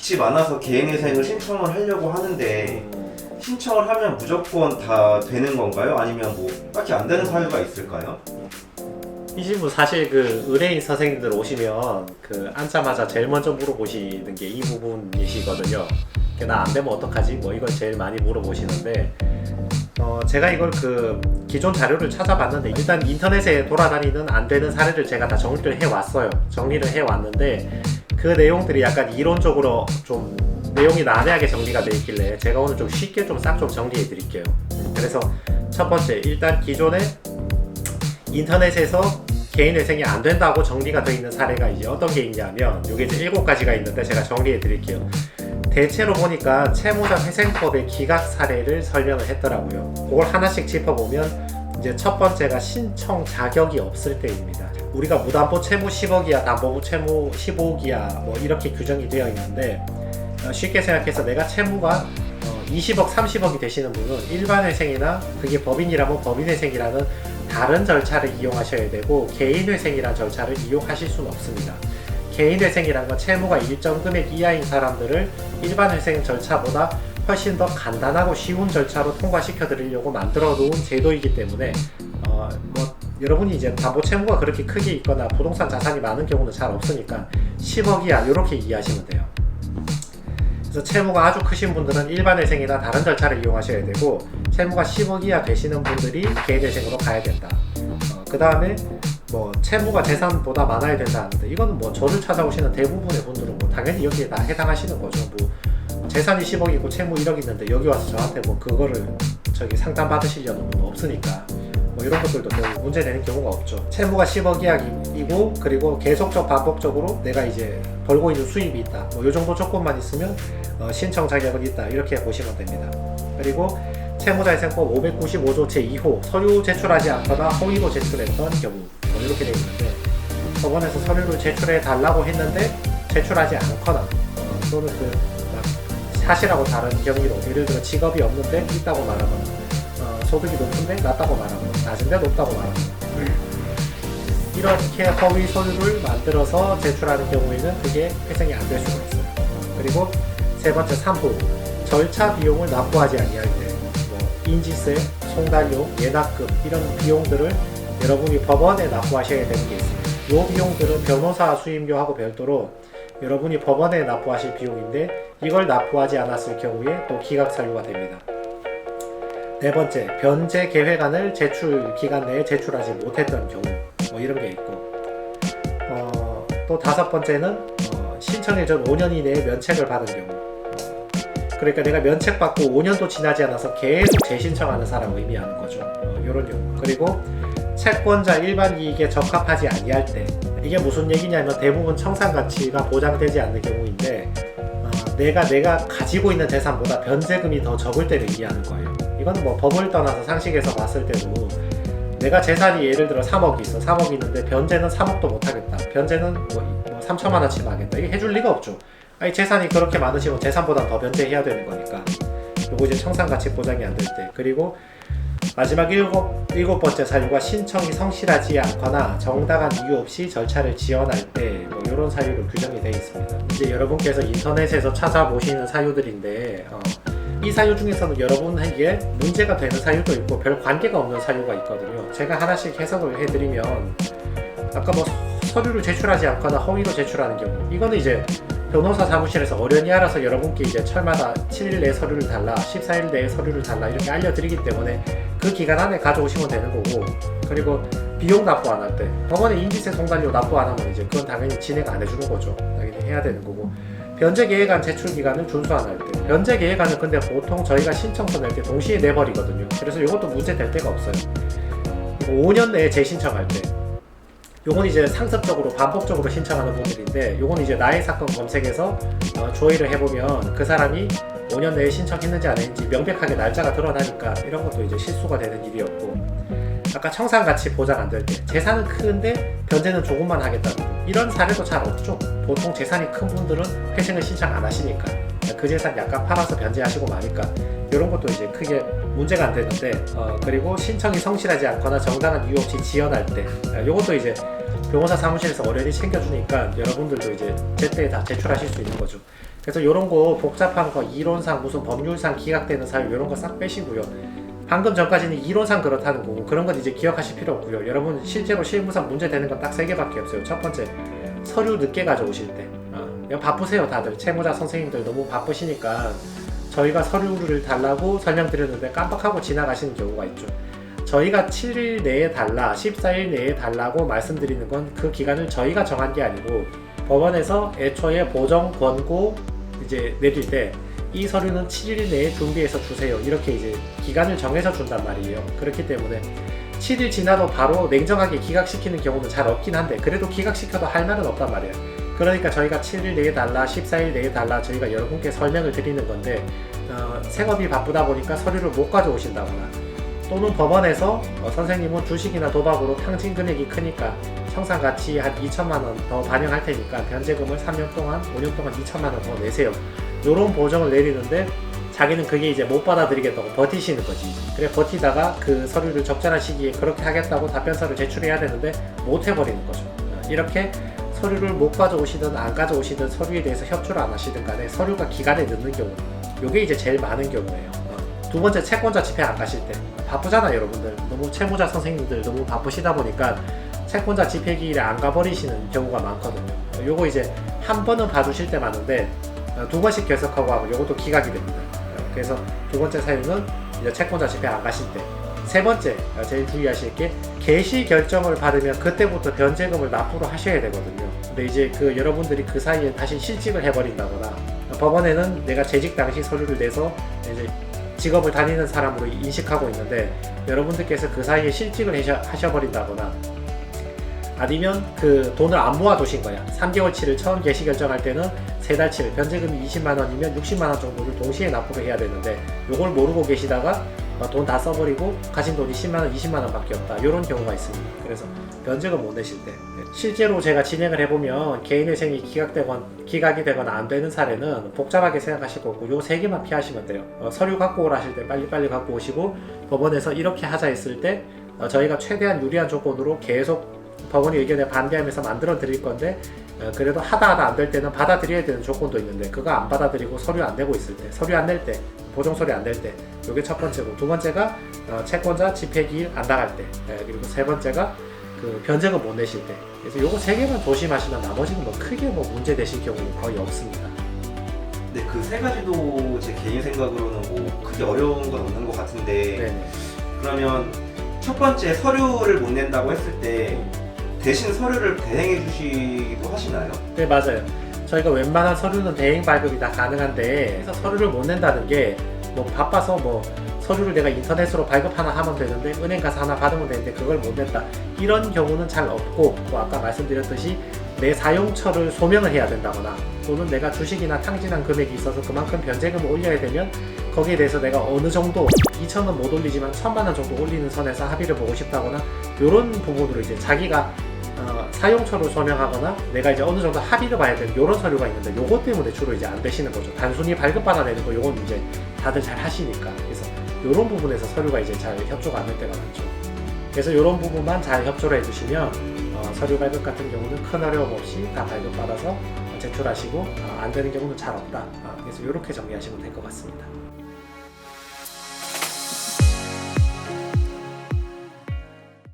빚이 많아서 개인회생을 신청을 하려고 하는데 신청을 하면 무조건 다 되는 건가요? 아니면 뭐 딱히 안 되는 사유가 있을까요? 이 질문 사실 그 의뢰인 선생님들 오시면 그 앉자마자 제일 먼저 물어보시는 게 이 부분이시거든요. 나 안 되면 어떡하지? 뭐 이걸 제일 많이 물어보시는데 제가 이걸 그 기존 자료를 찾아봤는데 일단 인터넷에 돌아다니는 안 되는 사례를 제가 다 정리를 해왔어요. 정리를 해왔는데 그 내용들이 약간 이론적으로 좀 내용이 난해하게 정리가 되어 있길래 제가 오늘 좀 쉽게 좀 싹 좀 정리해 드릴게요. 그래서 첫 번째, 일단 기존에 인터넷에서 개인회생이 안 된다고 정리가 되어 있는 사례가 이제 어떤 게 있냐면 이게 이제 7가지가 있는데 제가 정리해 드릴게요. 대체로 보니까 채무자 회생법의 기각 사례를 설명을 했더라고요. 그걸 하나씩 짚어보면 이제 첫 번째가 신청 자격이 없을 때입니다. 우리가 무담보 채무 10억 이하, 담보부 채무 15억 이하 뭐 이렇게 규정이 되어 있는데 쉽게 생각해서 내가 채무가 20억, 30억이 되시는 분은 일반회생이나 그게 법인이라면 법인회생이라는 다른 절차를 이용하셔야 되고 개인회생이라는 절차를 이용하실 수는 없습니다. 개인회생이라는 건 채무가 일정 금액 이하인 사람들을 일반회생 절차보다 훨씬 더 간단하고 쉬운 절차로 통과시켜 드리려고 만들어 놓은 제도이기 때문에 뭐 여러분이 이제 담보 채무가 그렇게 크게 있거나 부동산 자산이 많은 경우는 잘 없으니까 10억 이하 이렇게 이해하시면 돼요. 그래서 채무가 아주 크신 분들은 일반회생이나 다른 절차를 이용하셔야 되고 채무가 10억 이하 되시는 분들이 개인회생으로 가야 된다. 그 다음에 뭐 채무가 재산보다 많아야 된다 하는데 이거는 뭐 저를 찾아오시는 대부분의 분들은 뭐 당연히 여기에 다 해당하시는 거죠. 뭐 재산이 10억이고 채무 1억 있는데 여기 와서 저한테 뭐 그거를 저기 상담 받으시려는 분 없으니까 뭐 이런 것들도 별 문제 되는 경우가 없죠. 채무가 10억 이하이고 그리고 계속적 반복적으로 내가 이제 벌고 있는 수입이 있다. 뭐 이 정도 조건만 있으면 신청 자격은 있다. 이렇게 보시면 됩니다. 그리고 채무자회생법 595조 제2호 서류 제출하지 않거나 허위로 제출했던 경우 뭐 이렇게 되어 있는데 법원에서 서류를 제출해 달라고 했는데 제출하지 않거나 또는 그 사실하고 다른 경위로 예를 들어 직업이 없는데 있다고 말하거나 소득이 높은데 낮다고 말하거나 낮은데 높다고 말하거나 이렇게 허위 서류를 만들어서 제출하는 경우에는 그게 회생이 안 될 수가 있어요. 그리고 세 번째 3부 절차 비용을 납부하지 아니할 때 뭐 인지세, 송달료, 예납금 이런 비용들을 여러분이 법원에 납부하셔야 되는 게 있습니다. 이 비용들은 변호사 수임료하고 별도로 여러분이 법원에 납부하실 비용인데 이걸 납부하지 않았을 경우에 또 기각 사유가 됩니다. 네 번째, 변제 계획안을 제출 기간 내에 제출하지 못했던 경우 뭐 이런 게 있고 또 다섯 번째는 신청일 전 5년 이내에 면책을 받은 경우 그러니까 내가 면책 받고 5년도 지나지 않아서 계속 재신청하는 사람을 의미하는 거죠. 이런 경우. 그리고 채권자 일반 이익에 적합하지 아니할 때 이게 무슨 얘기냐면 대부분 청산 가치가 보장되지 않는 경우인데 내가 가지고 있는 재산보다 변제금이 더 적을 때를 의미하는 거예요. 이건 뭐 법을 떠나서 상식에서 봤을 때도 내가 재산이 예를 들어 3억이 있어. 3억이 있는데 변제는 3억도 못하겠다. 변제는 뭐 3천만 원치만 하겠다. 이게 해줄 리가 없죠. 아니 재산이 그렇게 많으시면 재산보다 더 변제해야 되는 거니까. 요거 이제 청산가치 보장이 안 될 때. 그리고 마지막 일곱 번째 사유가 신청이 성실하지 않거나 정당한 이유 없이 절차를 지연할 때 뭐 이런 사유로 규정이 되어 있습니다. 이제 여러분께서 인터넷에서 찾아보시는 사유들인데 이 사유 중에서는 여러분에게 문제가 되는 사유도 있고 별 관계가 없는 사유가 있거든요. 제가 하나씩 해석을 해드리면 아까 뭐 서류를 제출하지 않거나 허위로 제출하는 경우 이거는 이제 변호사 사무실에서 어련히 알아서 여러분께 이제 철마다 7일 내에 서류를 달라 14일 내에 서류를 달라 이렇게 알려드리기 때문에 그 기간 안에 가져오시면 되는 거고 그리고 비용 납부 안 할 때 법원에 인지세 송달료 납부 안 하면 이제 그건 당연히 진행 안 해주는 거죠. 당연히 해야 되는 거고 변제 계획안 제출 기간을 준수 안 할 때 변제 계획안은 근데 보통 저희가 신청서 낼 때 동시에 내버리거든요. 그래서 이것도 문제 될 때가 없어요. 그리고 5년 내에 재신청할 때 요건 이제 상습적으로 반복적으로 신청하는 분들인데 요건 이제 나의 사건 검색에서 조회를 해보면 그 사람이 5년 내에 신청했는지 안 했는지 명백하게 날짜가 드러나니까 이런 것도 이제 실수가 되는 일이었고 아까 청산가치 보장 안 될 때 재산은 큰데 변제는 조금만 하겠다는 이런 사례도 잘 없죠. 보통 재산이 큰 분들은 회생을 신청 안 하시니까 그 재산 약간 팔아서 변제하시고 마니까 이런 것도 이제 크게 문제가 안 되는데 그리고 신청이 성실하지 않거나 정당한 이유 없이 지연할 때 이것도 이제 변호사 사무실에서 어련히 챙겨주니까 여러분들도 이제 제때에 다 제출하실 수 있는 거죠. 그래서 이런 거 복잡한 거 이론상 무슨 법률상 기각되는 사유 이런 거 싹 빼시고요. 방금 전까지는 이론상 그렇다는 거고 그런 건 이제 기억하실 필요 없고요. 여러분 실제로 실무상 문제 되는 건 딱 3개밖에 없어요. 첫 번째, 서류 늦게 가져오실 때. 그냥 바쁘세요 다들. 채무자 선생님들 너무 바쁘시니까 저희가 서류를 달라고 설명드렸는데 깜빡하고 지나가시는 경우가 있죠. 저희가 7일 내에 달라, 14일 내에 달라고 말씀드리는 건 그 기간을 저희가 정한 게 아니고 법원에서 애초에 보정 권고 이제 내릴 때 이 서류는 7일 내에 준비해서 주세요. 이렇게 이제 기간을 정해서 준단 말이에요. 그렇기 때문에 7일 지나도 바로 냉정하게 기각시키는 경우는 잘 없긴 한데 그래도 기각시켜도 할 말은 없단 말이에요. 그러니까 저희가 7일 내에 달라, 14일 내에 달라 저희가 여러분께 설명을 드리는 건데 생업이 바쁘다 보니까 서류를 못 가져오신다거나 또는 법원에서 선생님은 주식이나 도박으로 탕진 금액이 크니까 청산가치 한 2천만 원 더 반영할 테니까 변제금을 3년 동안, 5년 동안 2천만 원 더 내세요. 요런 보정을 내리는데 자기는 그게 이제 못 받아들이겠다고 버티시는 거지. 그래 버티다가 그 서류를 적절한 시기에 그렇게 하겠다고 답변서를 제출해야 되는데 못 해버리는 거죠. 이렇게 서류를 못 가져오시든 안 가져오시든 서류에 대해서 협조를 안 하시든 간에 서류가 기간에 늦는 경우 요게 이제 제일 많은 경우예요. 두 번째, 채권자 집행 안 가실 때 바쁘잖아요 여러분들. 너무 채무자 선생님들 너무 바쁘시다 보니까 채권자 집행기일에 안 가버리시는 경우가 많거든요. 요거 이제 한 번은 봐주실 때 많은데 2번씩 결석하고 하면 요것도 기각이 됩니다. 그래서 두 번째 사유는 이제 채권자 집행 안 가실 때. 세 번째, 제일 주의하실 게 개시 결정을 받으면 그때부터 변제금을 납부를 하셔야 되거든요. 근데 이제 그 여러분들이 그 사이에 다시 실직을 해버린다거나 법원에는 내가 재직 당시 서류를 내서 이제 직업을 다니는 사람으로 인식하고 있는데 여러분들께서 그 사이에 실직을 하셔버린다거나 아니면 그 돈을 안 모아두신 거야. 3개월치를 처음 개시 결정할 때는 3달치를 변제금이 20만원이면 60만원 정도를 동시에 납부를 해야 되는데 요걸 모르고 계시다가 돈 다 써버리고 가진 돈이 10만원, 20만원 밖에 없다. 이런 경우가 있습니다. 그래서 변제금 못 내실 때 실제로 제가 진행을 해보면 개인회생이 기각이 되거나 안 되는 사례는 복잡하게 생각하실 거고 요 3개만 피하시면 돼요. 서류 갖고 오라 하실 때 빨리빨리 갖고 오시고 법원에서 이렇게 하자 했을 때 저희가 최대한 유리한 조건으로 계속 법원의 의견에 반대하면서 만들어 드릴 건데 그래도 하다 안 될 때는 받아들여야 되는 조건도 있는데 그거 안 받아들이고 서류 안 내고 있을 때, 서류 안 낼 때, 보정 서류 안 낼 때 요게 첫 번째고 두 번째가 채권자 집행기일 안 나갈 때 그리고 세 번째가 그 변제금 못 내실 때. 그래서 요거 3개만 조심하시면 나머지는 뭐 크게 뭐 문제 되실 경우는 거의 없습니다. 네, 그 3가지도 제 개인 생각으로는 뭐 크게 어려운 건 없는 것 같은데 네네. 그러면 첫 번째 서류를 못 낸다고 했을 때 대신 서류를 대행해 주시기도 하시나요? 네, 맞아요. 저희가 웬만한 서류는 대행 발급이 다 가능한데 그래서 서류를 못 낸다는 게 뭐 바빠서 뭐 서류를 내가 인터넷으로 발급 하나 하면 되는데 은행 가서 하나 받으면 되는데 그걸 못 낸다 이런 경우는 잘 없고 또 아까 말씀드렸듯이 내 사용처를 소명을 해야 된다거나 또는 내가 주식이나 탕진한 금액이 있어서 그만큼 변제금을 올려야 되면 거기에 대해서 내가 어느 정도 2,000원 못 올리지만 1,000만 원 정도 올리는 선에서 합의를 보고 싶다거나 이런 부분으로 이제 자기가 사용처를 소명하거나 내가 이제 어느 정도 합의를 봐야 되는 이런 서류가 있는데 요것 때문에 주로 이제 안 되시는 거죠. 단순히 발급받아내는 거 요건 이제 다들 잘 하시니까. 그래서 이런 부분에서 서류가 이제 잘 협조가 안 될 때가 많죠. 그래서 이런 부분만 잘 협조를 해주시면 서류 발급 같은 경우는 큰 어려움 없이 다 발급받아서 제출하시고 안 되는 경우는 잘 없다. 그래서 이렇게 정리하시면 될 것 같습니다.